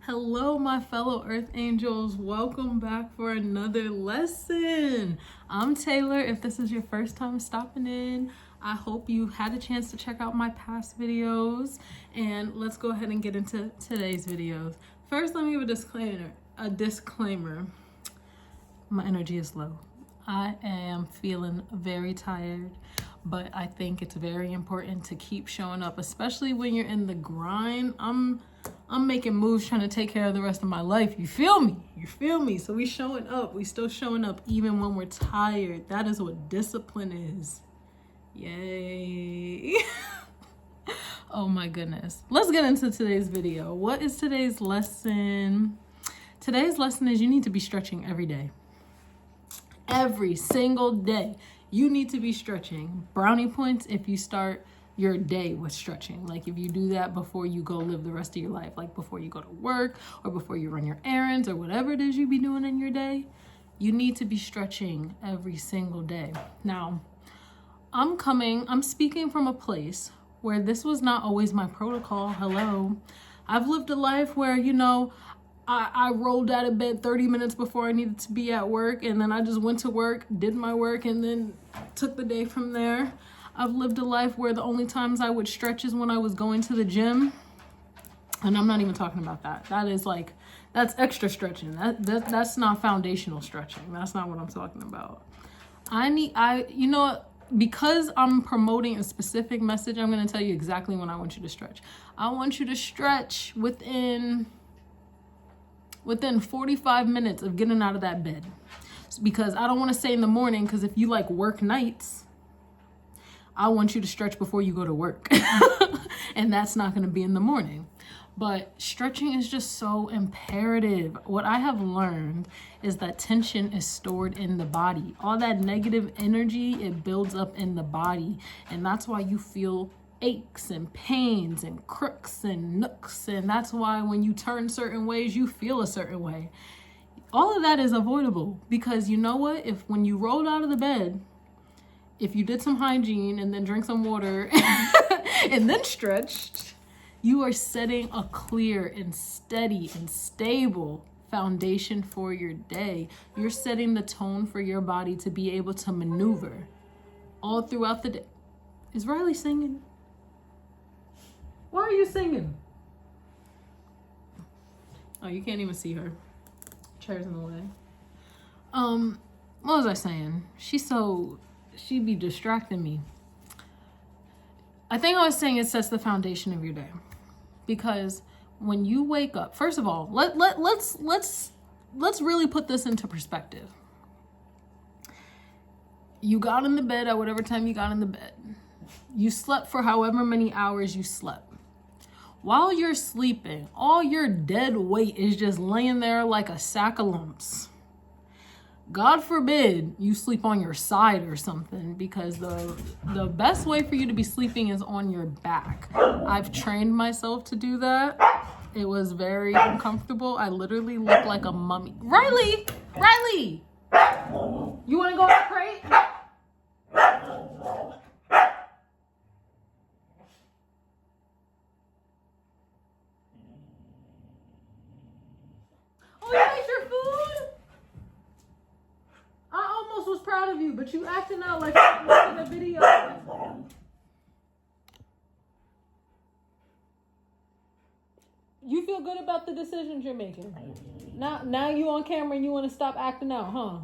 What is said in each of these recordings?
Hello, my fellow Earth Angels. Welcome back for another lesson. I'm Taylor. If this is your first time stopping in, I hope you had a chance to check out my past videos. And let's go ahead and get into today's videos. First, let me give a disclaimer. My energy is low. I am feeling very tired, but I think it's very important to keep showing up, especially when you're in the grind. I'm making moves trying to take care of the rest of my life. You feel me? So we showing up. We still showing up even when we're tired. That is what discipline is. Yay. Oh my goodness. Let's get into today's video. What is today's lesson? Today's lesson is you need to be stretching every day. Every single day. You need to be stretching. Brownie points if you start your day with stretching. Like if you do that before you go live the rest of your life, like before you go to work or before you run your errands or whatever it is you be doing in your day, you need to be stretching every single day. Now, I'm speaking from a place where this was not always my protocol. Hello. I've lived a life where, I rolled out of bed 30 minutes before I needed to be at work, and then I just went to work, did my work, and then took the day from there. I've lived a life where the only times I would stretch is when I was going to the gym. And I'm not even talking about that. That's extra stretching. That's not foundational stretching. That's not what I'm talking about. Because I'm promoting a specific message, I'm going to tell you exactly when I want you to stretch. I want you to stretch within 45 minutes of getting out of that bed. Because I don't want to say in the morning, because if you work nights, I want you to stretch before you go to work. And that's not going to be in the morning. But stretching is just so imperative. What I have learned is that tension is stored in the body. All that negative energy, it builds up in the body. And that's why you feel aches and pains and crooks and nooks. And that's why when you turn certain ways, you feel a certain way. All of that is avoidable. Because you know what? When you rolled out of the bed, if you did some hygiene and then drink some water and then stretched, you are setting a clear and steady and stable foundation for your day. You're setting the tone for your body to be able to maneuver all throughout the day. Is Riley singing? Why are you singing? Oh, you can't even see her. Chair's in the way. What was I saying? She be distracting me. I think I was saying it sets the foundation of your day. Because when you wake up, first of all, let's really put this into perspective. You got in the bed at whatever time you got in the bed. You slept for however many hours you slept. While you're sleeping, all your dead weight is just laying there like a sack of lumps. God forbid you sleep on your side or something, because the best way for you to be sleeping is on your back. I've trained myself to do that. It was very uncomfortable. I literally look like a mummy. Riley! You want to go in the crate? Oh, you ate your food? I almost was proud of you, but you acting out like you're watching a video. You feel good about the decisions you're making? Now you on camera and you want to stop acting out, huh?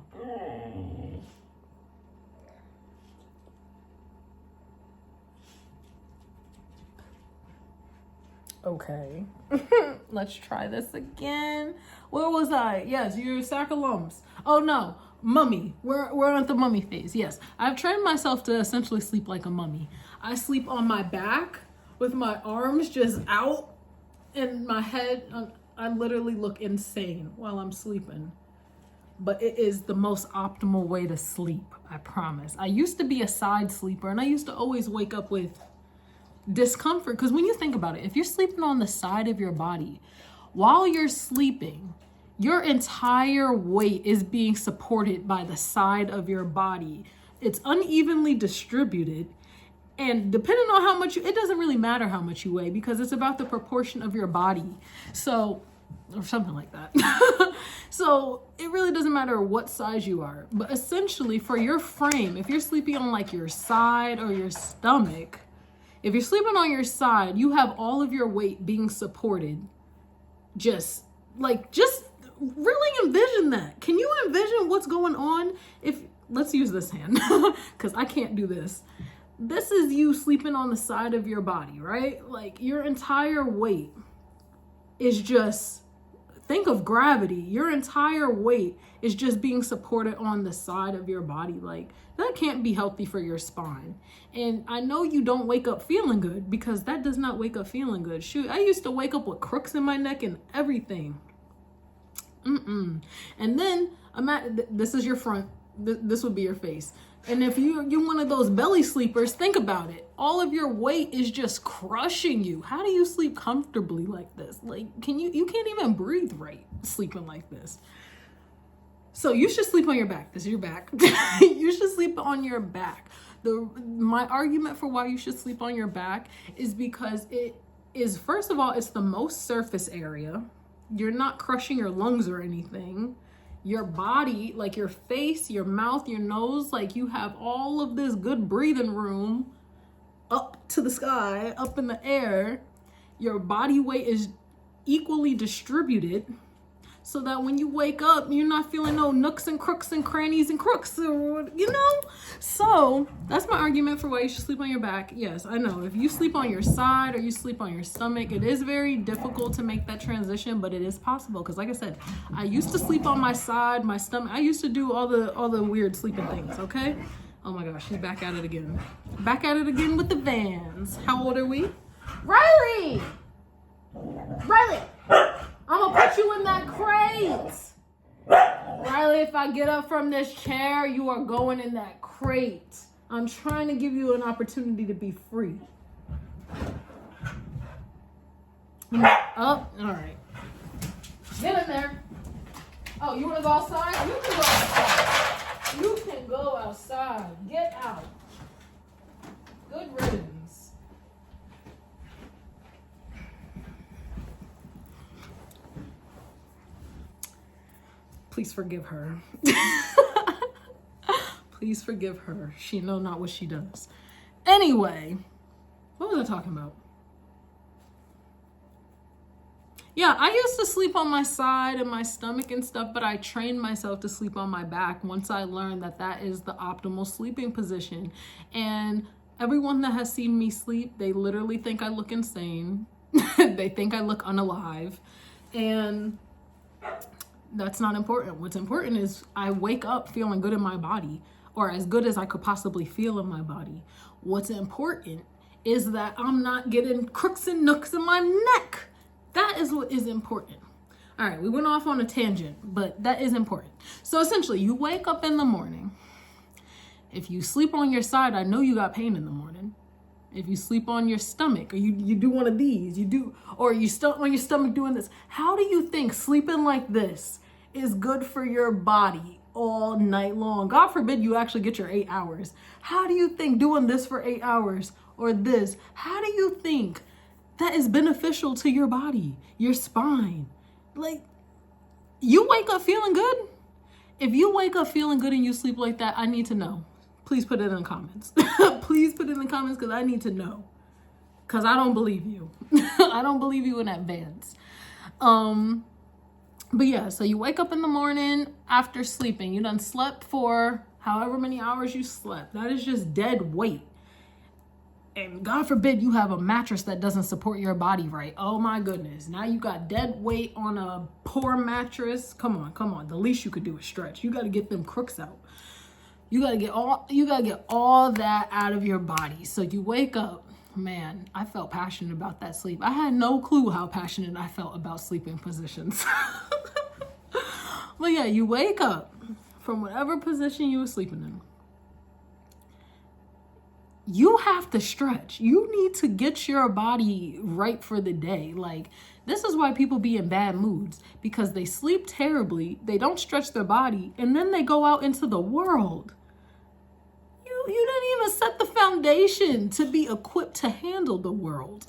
Okay. Let's try this again. Where was I? Yes, you're a sack of lumps. Oh no, mummy. We're at the mummy phase. Yes, I've trained myself to essentially sleep like a mummy. I sleep on my back with my arms just out and my head. I literally look insane while I'm sleeping. But it is the most optimal way to sleep, I promise. I used to be a side sleeper, and I used to always wake up with discomfort, because when you think about it, if you're sleeping on the side of your body while you're sleeping, your entire weight is being supported by the side of your body. It's unevenly distributed, And depending on how much it doesn't really matter how much you weigh, because it's about the proportion of your body. So or something like that. So it really doesn't matter what size you are, but essentially for your frame, if you're sleeping on like your side or your stomach, if you're sleeping on your side, you have all of your weight being supported. Just really envision that. Can you envision what's going on? Let's use this hand because I can't do this. This is you sleeping on the side of your body, right? Like your entire weight is just, think of gravity. Your entire weight is just being supported on the side of your body. Like that can't be healthy for your spine. And I know you don't wake up feeling good, because that does not wake up feeling good. Shoot, I used to wake up with crooks in my neck and everything. And then this is your front. This would be your face. And if you're one of those belly sleepers, think about it. All of your weight is just crushing you. How do you sleep comfortably like this? Like, you can't even breathe right sleeping like this. So you should sleep on your back. This is your back. You should sleep on your back. My argument for why you should sleep on your back is because it is, first of all, it's the most surface area. You're not crushing your lungs or anything. Your body, like your face, your mouth, your nose, like you have all of this good breathing room up to the sky, up in the air. Your body weight is equally distributed so that when you wake up, you're not feeling no nooks and crooks and crannies and crooks, or, you know? So that's my argument for why you should sleep on your back. Yes, I know. If you sleep on your side or you sleep on your stomach, it is very difficult to make that transition, but it is possible. Because like I said, I used to sleep on my side, my stomach. I used to do all the weird sleeping things, okay? Oh my gosh, she's back at it again. Back at it again with the Vans. How old are we? Riley! Riley! I'm gonna put you in that crate. Riley, if I get up from this chair, you are going in that crate. I'm trying to give you an opportunity to be free. Up, all right. Get in there. Oh, you wanna go outside? You can go outside. You can go outside. Get out. Good riddance. Please forgive her. Please forgive her. She know not what she does. Anyway, what was I talking about? Yeah, I used to sleep on my side and my stomach and stuff, but I trained myself to sleep on my back once I learned that that is the optimal sleeping position. And everyone that has seen me sleep, they literally think I look insane. They think I look unalive. And that's not important. What's important is I wake up feeling good in my body, or as good as I could possibly feel in my body. What's important is that I'm not getting crooks and nooks in my neck. That is what is important. All right, we went off on a tangent, but that is important. So essentially, you wake up in the morning. If you sleep on your side, I know you got pain in the morning. If you sleep on your stomach, or you do one of these, or you stuck on your stomach doing this, how do you think sleeping like this is good for your body all night long? God forbid you actually get your 8 hours. How do you think doing this for 8 hours or this, how do you think that is beneficial to your body, your spine? Like, you wake up feeling good? If you wake up feeling good and you sleep like that, I need to know. Please put it in the comments. Please put it in the comments, because I need to know. Because I don't believe you. I don't believe you in advance. But yeah, so you wake up in the morning after sleeping. You done slept for however many hours you slept. That is just dead weight. And God forbid you have a mattress that doesn't support your body right. Oh my goodness. Now you got dead weight on a poor mattress. Come on. The least you could do is stretch. You got to get them crooks out. You gotta get all that out of your body. So you wake up, man, I felt passionate about that sleep. I had no clue how passionate I felt about sleeping positions. But yeah, you wake up from whatever position you were sleeping in. You have to stretch. You need to get your body right for the day. Like, this is why people be in bad moods, because they sleep terribly, they don't stretch their body, and then they go out into the world. You didn't even set the foundation to be equipped to handle the world.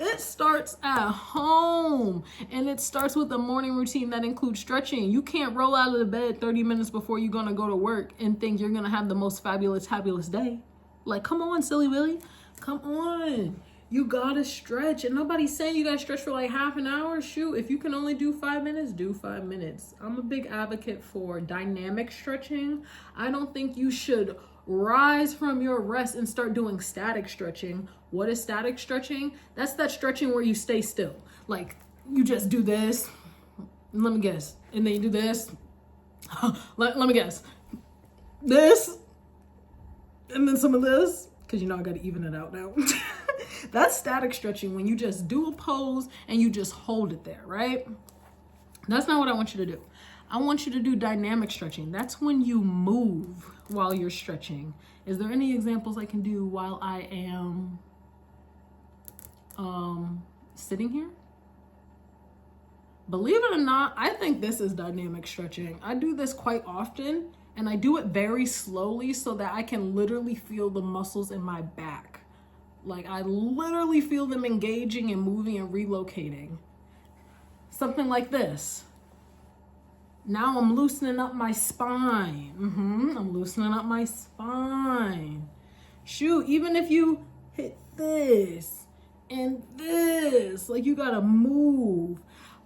It starts at home, and it starts with a morning routine that includes stretching. You can't roll out of the bed 30 minutes before you're going to go to work and think you're going to have the most fabulous day. Like, come on, silly Willy. Come on. You got to stretch. And nobody's saying you got to stretch for like half an hour. Shoot, if you can only do 5 minutes, do 5 minutes. I'm a big advocate for dynamic stretching. I don't think you should rise from your rest and start doing static stretching. What is static stretching? That's that stretching where you stay still. Like, you just do this. Let me guess. And then you do this. Let me guess. This. And then some of this. Because you know I got to even it out now. That's static stretching, when you just do a pose and you just hold it there, right? That's not what I want you to do. I want you to do dynamic stretching. That's when you move while you're stretching. Is there any examples I can do while I am sitting here? Believe it or not, I think this is dynamic stretching. I do this quite often, and I do it very slowly so that I can literally feel the muscles in my back. Like, I literally feel them engaging and moving and relocating. Something like this. Now I'm loosening up my spine. I'm loosening up my spine. Shoot, even if you hit this and this, like, you gotta move.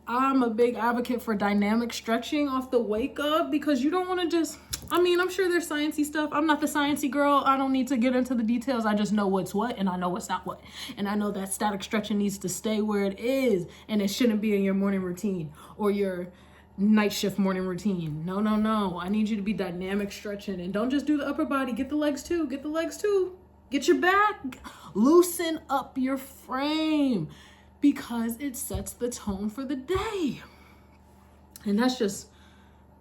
I'm a big advocate for dynamic stretching off the wake up, because you don't want to just, I mean, I'm sure there's sciencey stuff. I'm not the sciencey girl. I don't need to get into the details. I just know what's what, and I know what's not what. And I know that static stretching needs to stay where it is, and it shouldn't be in your morning routine or your night shift morning routine. No. I need you to be dynamic stretching, and don't just do the upper body. Get the legs too. Get the legs too. Get your back. Loosen up your frame, because it sets the tone for the day. And that's just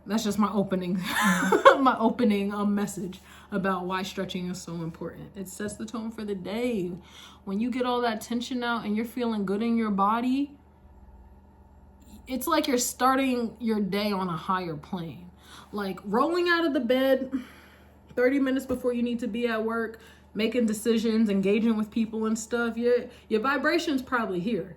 my opening message about why stretching is so important. It sets the tone for the day. When you get all that tension out and you're feeling good in your body, it's like you're starting your day on a higher plane. Like rolling out of the bed 30 minutes before you need to be at work, making decisions, engaging with people and stuff, your vibration's probably here.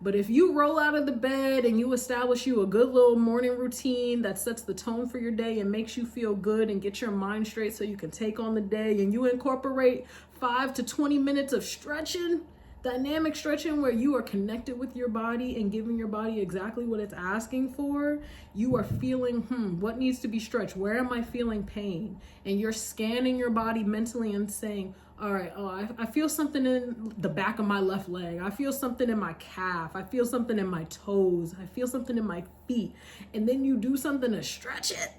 But if you roll out of the bed and you establish you a good little morning routine that sets the tone for your day and makes you feel good and get your mind straight so you can take on the day, and you incorporate 5 to 20 minutes of stretching, dynamic stretching, where you are connected with your body and giving your body exactly what it's asking for, you are feeling, what needs to be stretched? Where am I feeling pain? And you're scanning your body mentally and saying, all right, I feel something in the back of my left leg. I feel something in my calf. I feel something in my toes. I feel something in my feet. And then you do something to stretch it,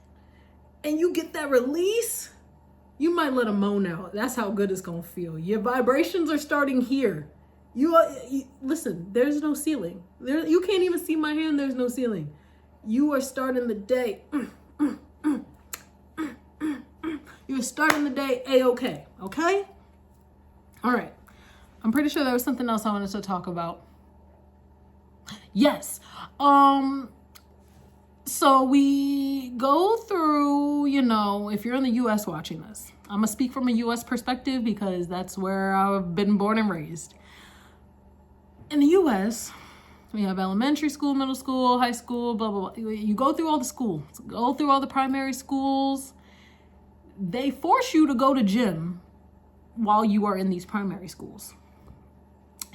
and you get that release. You might let a moan out. That's how good it's going to feel. Your vibrations are starting here. Listen, there's no ceiling. You can't even see my hand. There's no ceiling. You are starting the day. You're starting the day A-okay. Okay? All right. I'm pretty sure there was something else I wanted to talk about. Yes. So we go through, if you're in the U.S. watching this, I'm going to speak from a U.S. perspective because that's where I've been born and raised. In the U.S., we have elementary school, middle school, high school, blah, blah, blah. You go through all the schools, go through all the primary schools. They force you to go to gym while you are in these primary schools.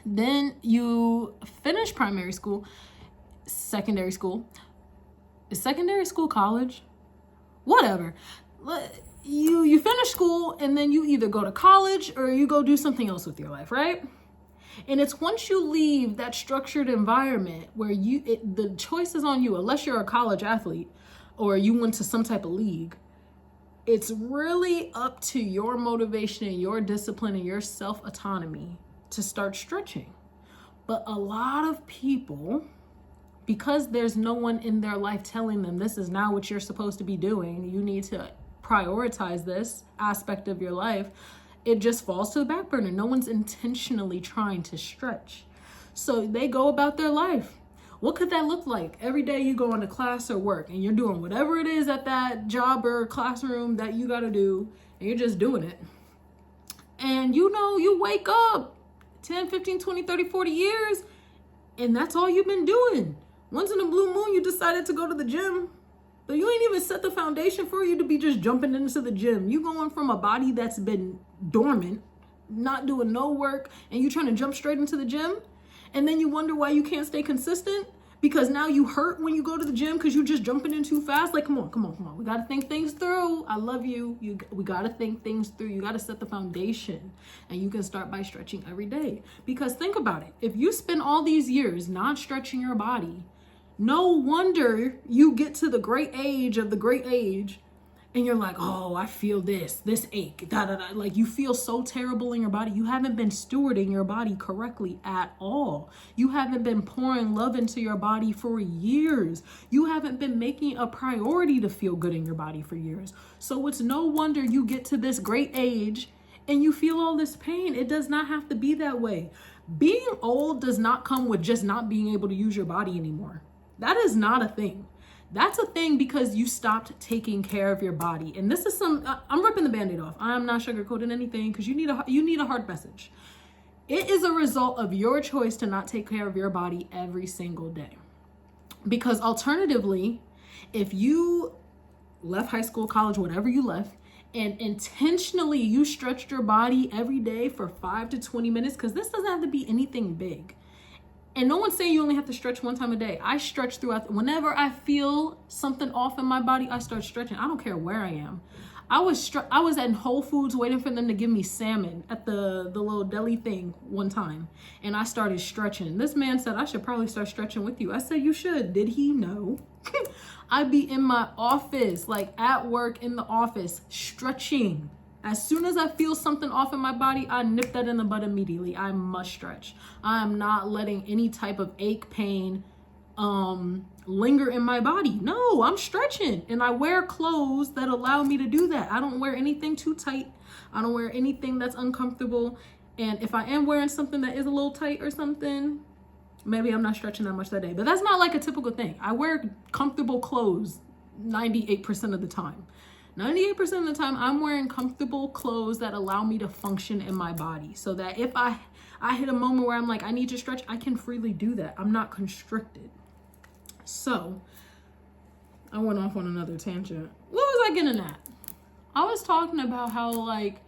Then you finish primary school, secondary school. Is secondary school college? Whatever. You finish school, and then you either go to college or you go do something else with your life, right? And it's once you leave that structured environment where the choice is on you, unless you're a college athlete or you went to some type of league. It's really up to your motivation and your discipline and your self-autonomy to start stretching. But a lot of people, because there's no one in their life telling them this is now what you're supposed to be doing, you need to prioritize this aspect of your life, it just falls to the back burner. No one's intentionally trying to stretch. So they go about their life. What could that look like? Every day you go into class or work and you're doing whatever it is at that job or classroom that you got to do, and you're just doing it. And you wake up 10, 15, 20, 30, 40 years, and that's all you've been doing. Once in a blue moon, you decided to go to the gym, but you ain't even set the foundation for you to be just jumping into the gym. You going from a body that's been dormant, not doing no work, and you trying to jump straight into the gym, and then you wonder why you can't stay consistent because now you hurt when you go to the gym because you just jumping in too fast. Like, come on. We got to think things through. I love you. We got to think things through. You got to set the foundation, and you can start by stretching every day. Because think about it. If you spend all these years not stretching your body, no wonder you get to the great age, and you're like, oh, I feel this ache, Like, you feel so terrible in your body. You haven't been stewarding your body correctly at all. You haven't been pouring love into your body for years. You haven't been making a priority to feel good in your body for years. So it's no wonder you get to this great age and you feel all this pain. It does not have to be that way. Being old does not come with just not being able to use your body anymore. That is not a thing. That's a thing because you stopped taking care of your body. And this is I'm ripping the Band-Aid off. I'm not sugarcoating anything because you need a hard message. It is a result of your choice to not take care of your body every single day. Because alternatively, if you left high school, college, whatever you left, and intentionally you stretched your body every day for 5 to 20 minutes, because this doesn't have to be anything big. And no one's saying you only have to stretch one time a day. I stretch throughout. Whenever I feel something off in my body, I start stretching. I don't care where I am. I was at Whole Foods waiting for them to give me salmon at the little deli thing one time. And I started stretching. This man said, I should probably start stretching with you. I said, you should. Did he know? I'd be in my office, like at work in the office, stretching. As soon as I feel something off in my body, I nip that in the bud immediately. I must stretch. I'm not letting any type of ache, pain, linger in my body. No, I'm stretching. And I wear clothes that allow me to do that. I don't wear anything too tight. I don't wear anything that's uncomfortable. And if I am wearing something that is a little tight or something, maybe I'm not stretching that much that day. But that's not like a typical thing. I wear comfortable clothes 98% of the time. 98% of the time, I'm wearing comfortable clothes that allow me to function in my body so that if I hit a moment where I'm like, I need to stretch, I can freely do that. I'm not constricted. So I went off on another tangent. What was I getting at? I was talking about how, like,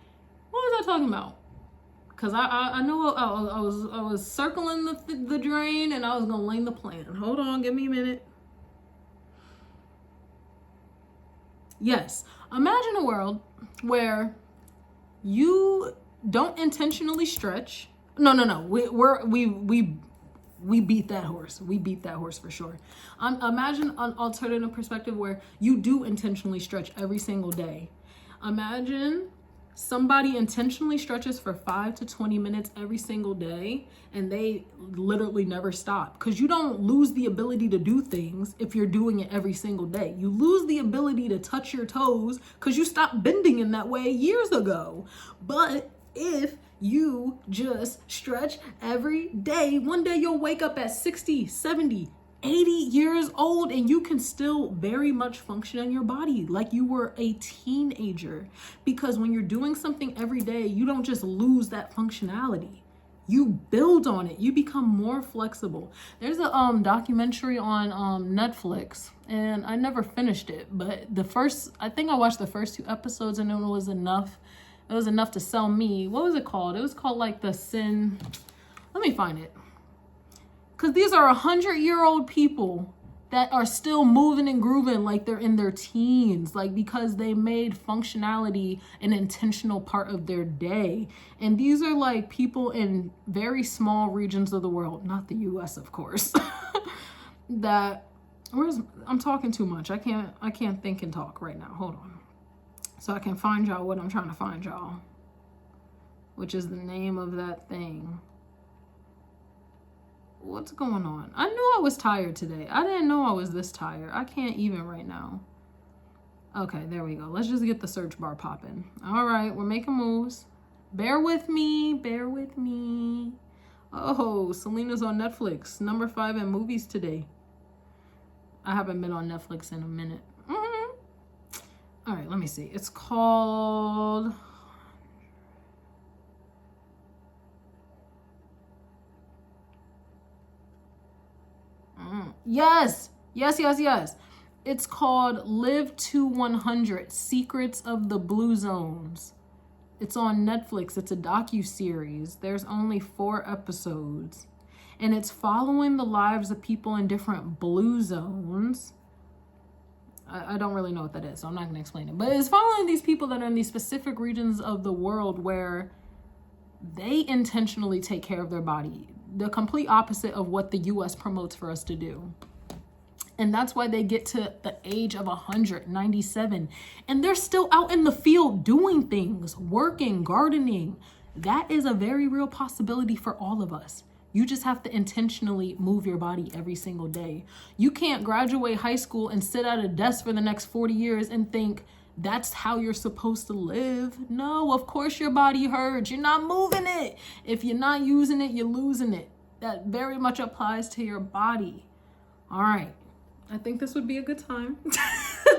what was I talking about? Because I know I was circling the drain and I was going to lay the plan. Hold on, give me a minute. Yes, imagine a world where you don't intentionally stretch. No. We beat that horse. We beat that horse for sure. Imagine an alternative perspective where you do intentionally stretch every single day. Imagine somebody intentionally stretches for 5 to 20 minutes every single day and they literally never stop, because you don't lose the ability to do things if you're doing it every single day. You lose the ability to touch your toes because you stopped bending in that way years ago. But if you just stretch every day, one day you'll wake up at 60, 70, 80 years old and you can still very much function in your body like you were a teenager. Because when you're doing something every day, you don't just lose that functionality. You build on it. You become more flexible. There's a documentary on Netflix, and I never finished it, but I think I watched the first 2 episodes and it was enough. It was enough to sell me. What was it called? It was called like the sin. Let me find it. Because these are 100-year-old people that are still moving and grooving like they're in their teens, like because they made functionality an intentional part of their day. And these are like people in very small regions of the world, not the US, of course, I'm talking too much. I can't think and talk right now. Hold on. So I can find y'all what I'm trying to find y'all, which is the name of that thing. What's going on? I knew I was tired today. I didn't know I was this tired. I can't even right now. Okay, there we go. Let's just get the search bar popping. All right, we're making moves. Bear with me. Bear with me. Oh, Selena's on Netflix. Number 5 in movies today. I haven't been on Netflix in a minute. All right, let me see. It's called... Yes. It's called Live to 100, Secrets of the Blue Zones. It's on Netflix. It's a docu-series. There's only 4 episodes. And it's following the lives of people in different blue zones. I don't really know what that is, so I'm not going to explain it. But it's following these people that are in these specific regions of the world where they intentionally take care of their body. The complete opposite of what the U.S. promotes for us to do. And that's why they get to the age of 197. And they're still out in the field doing things, working, gardening. That is a very real possibility for all of us. You just have to intentionally move your body every single day. You can't graduate high school and sit at a desk for the next 40 years and think that's how you're supposed to live. No, of course your body hurts. You're not moving it. If you're not using it, you're losing it. That very much applies to your body. All right. I think this would be a good time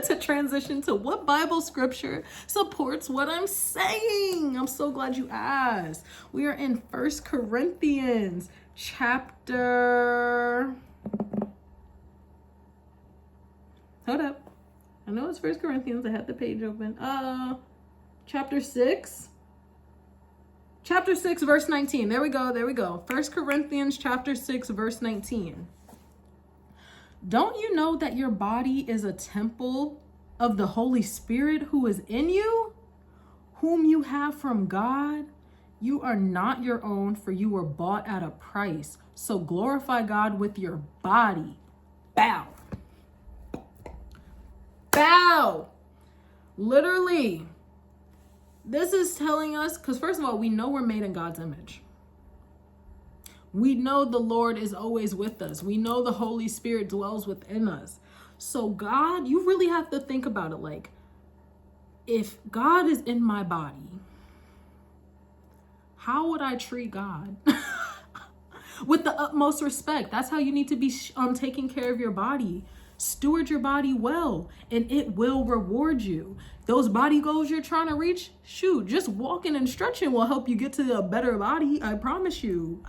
to transition to what Bible scripture supports what I'm saying. I'm so glad you asked. We are in 1 Corinthians chapter... Hold up. I know it's 1 Corinthians. I had the page open. Chapter 6. Chapter 6, verse 19. There we go. 1 Corinthians chapter 6, verse 19. Don't you know that your body is a temple of the Holy Spirit who is in you, whom you have from God? You are not your own, for you were bought at a price. So glorify God with your body. Bow. Bow. Literally. This is telling us, because first of all, we know we're made in God's image. We know the Lord is always with us. We know the Holy Spirit dwells within us. So God, you really have to think about it like, if God is in my body, how would I treat God? With the utmost respect. That's how you need to be taking care of your body. Steward your body well, and it will reward you. Those body goals you're trying to reach, shoot, just walking and stretching will help you get to a better body. I promise you.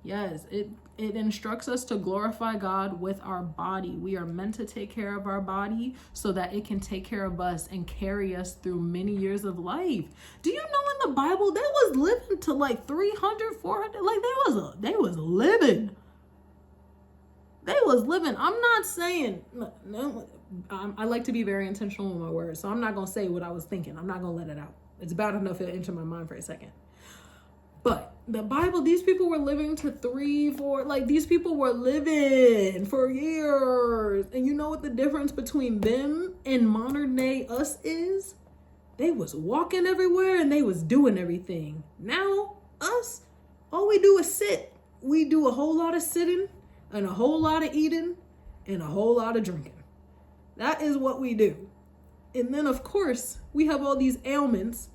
Yes, it instructs us to glorify God with our body. We are meant to take care of our body so that it can take care of us and carry us through many years of life. Do you know in the Bible, they was living to like 300, 400, like they was living. They was living. I'm not saying, no, I like to be very intentional with my words. So I'm not going to say what I was thinking. I'm not going to let it out. It's bad enough it entered my mind for a second. But the Bible, these people were living to 3, 4, like these people were living for years. And you know what the difference between them and modern day us is? They was walking everywhere and they was doing everything. Now, us, all we do is sit. We do a whole lot of sitting and a whole lot of eating and a whole lot of drinking. That is what we do. And then, of course, we have all these ailments.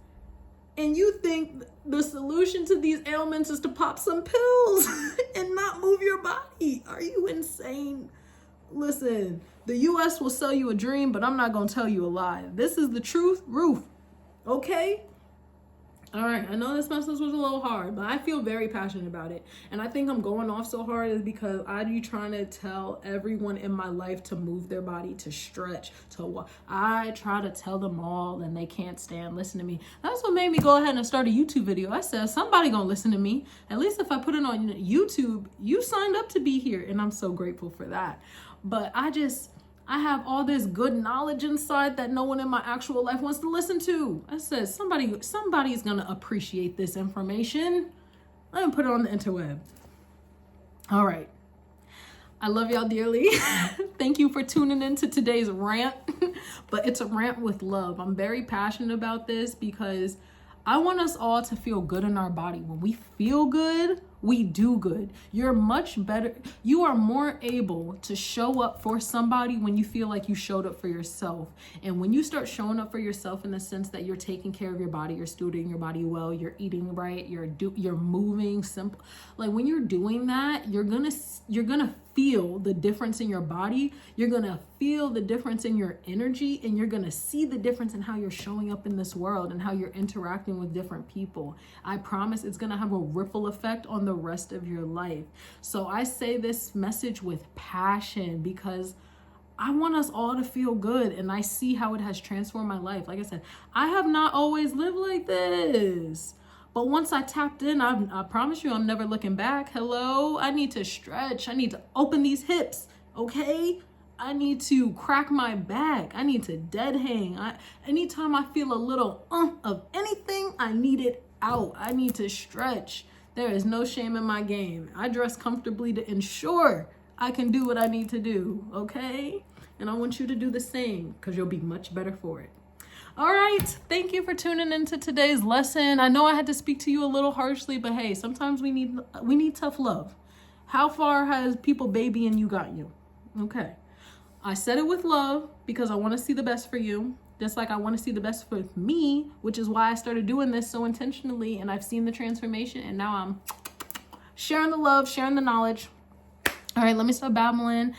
And you think the solution to these ailments is to pop some pills and not move your body. Are you insane? Listen, the U.S. will sell you a dream, but I'm not going to tell you a lie. This is the truth, Ruth. Okay? All right, I know this message was a little hard, but I feel very passionate about it. And I think I'm going off so hard is because I be trying to tell everyone in my life to move their body, to stretch, to walk. I try to tell them all and they can't stand listen to me. That's what made me go ahead and start a YouTube video. I said, somebody gonna listen to me. At least if I put it on YouTube, you signed up to be here. And I'm so grateful for that. But I have all this good knowledge inside that no one in my actual life wants to listen to. I said, somebody's going to appreciate this information. Let me put it on the interweb. All right. I love y'all dearly. Thank you for tuning into today's rant, but it's a rant with love. I'm very passionate about this because I want us all to feel good in our body. When we feel good, we do good. You're much better. You are more able to show up for somebody when you feel like you showed up for yourself. And when you start showing up for yourself in the sense that you're taking care of your body, you're stewarding your body well, you're eating right, you're moving simple. Like when you're doing that, you're gonna feel the difference in your body. You're gonna feel the difference in your energy, and you're gonna see the difference in how you're showing up in this world and how you're interacting with different people. I promise it's gonna have a ripple effect on the the rest of your life. So I say this message with passion because I want us all to feel good, and I see how it has transformed my life. Like I said, I have not always lived like this. But once I tapped in, I promise you I'm never looking back. Hello, I need to stretch. I need to open these hips, okay? I need to crack my back. I need to dead hang. Anytime I feel a little of anything, I need it out. I need to stretch. There is no shame in my game. I dress comfortably to ensure I can do what I need to do, okay? And I want you to do the same because you'll be much better for it. All right, thank you for tuning into today's lesson. I know I had to speak to you a little harshly, but hey, sometimes we need tough love. How far has people babying you got you? Okay. I said it with love because I want to see the best for you, just like I want to see the best for me, which is why I started doing this so intentionally, and I've seen the transformation, and now I'm sharing the love, sharing the knowledge. All right, let me stop babbling.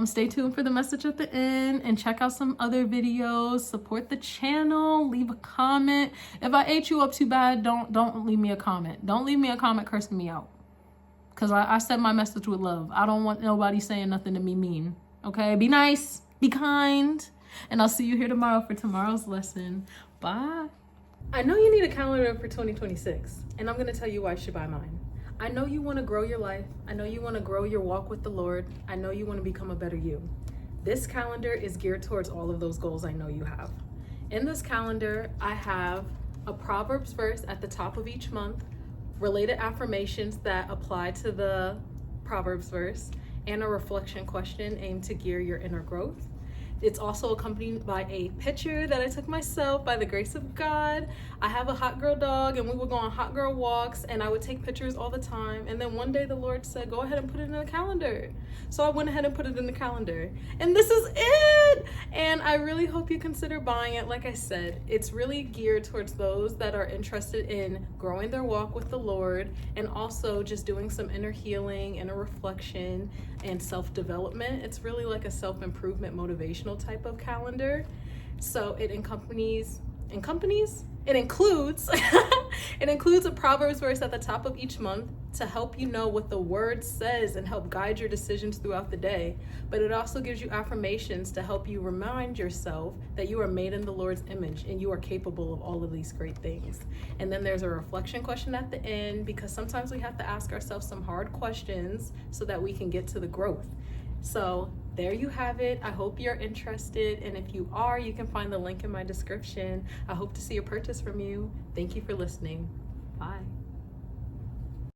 Stay tuned for the message at the end and check out some other videos. Support the channel. Leave a comment. If I ate you up too bad, don't leave me a comment. Don't leave me a comment cursing me out. Because I said my message with love. I don't want nobody saying nothing to me mean. Okay? Be nice. Be kind. And I'll see you here tomorrow for tomorrow's lesson. Bye. I know you need a calendar for 2026. And I'm going to tell you why you should buy mine. I know you want to grow your life. I know you want to grow your walk with the Lord. I know you want to become a better you. This calendar is geared towards all of those goals I know you have. In this calendar, I have a Proverbs verse at the top of each month, related affirmations that apply to the Proverbs verse, and a reflection question aimed to gear your inner growth. It's also accompanied by a picture that I took myself by the grace of God. I have a hot girl dog, and we would go on hot girl walks, and I would take pictures all the time. And then one day the Lord said, go ahead and put it in the calendar. So I went ahead and put it in the calendar. And this is it! And I really hope you consider buying it. Like I said, it's really geared towards those that are interested in growing their walk with the Lord, and also just doing some inner healing, inner reflection, and self-development. It's really like a self-improvement motivational type of calendar. So it includes it includes a Proverbs verse at the top of each month to help you know what the word says and help guide your decisions throughout the day. But it also gives you affirmations to help you remind yourself that you are made in the Lord's image and you are capable of all of these great things. And then there's a reflection question at the end, because sometimes we have to ask ourselves some hard questions so that we can get to the growth. So there you have it. I hope you're interested. And if you are, you can find the link in my description. I hope to see a purchase from you. Thank you for listening. Bye.